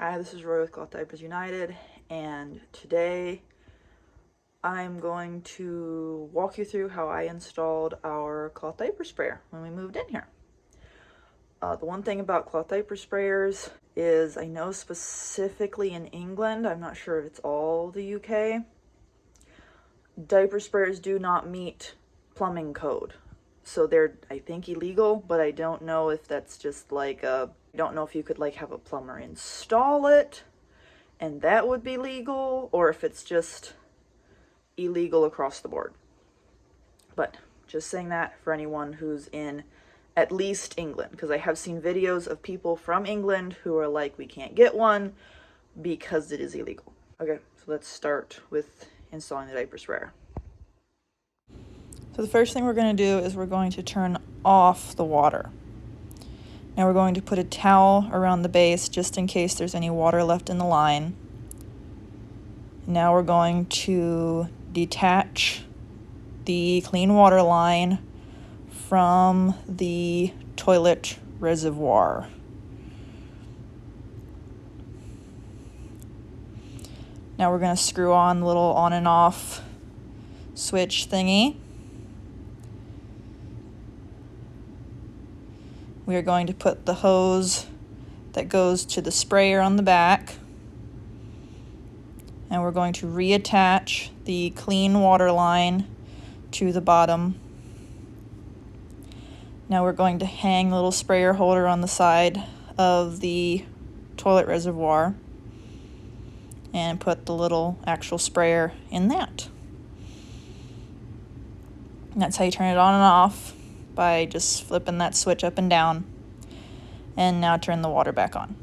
Hi, this is Roy with Cloth Diapers United, and today I'm going to walk you through how I installed our cloth diaper sprayer when we moved in here. The one thing about cloth diaper sprayers is I know specifically in England, I'm not sure if it's all the UK, diaper sprayers do not meet plumbing code. So they're, I think, illegal, but I don't know if that's just like I don't know if you could like have a plumber install it and that would be legal, or if it's just illegal across the board. But just saying that for anyone who's in at least England, because I have seen videos of people from England who are like, we can't get one because it is illegal. Okay, so let's start with installing the diaper sprayer. So the first thing we're going to do is we're going to turn off the water. Now we're going to put a towel around the base just in case there's any water left in the line. Now we're going to detach the clean water line from the toilet reservoir. Now we're going to screw on the little on and off switch thingy. We are going to put the hose that goes to the sprayer on the back. And we're going to reattach the clean water line to the bottom. Now we're going to hang the little sprayer holder on the side of the toilet reservoir and put the little actual sprayer in that. And that's how you turn it on and off, by just flipping that switch up and down. And now turn the water back on.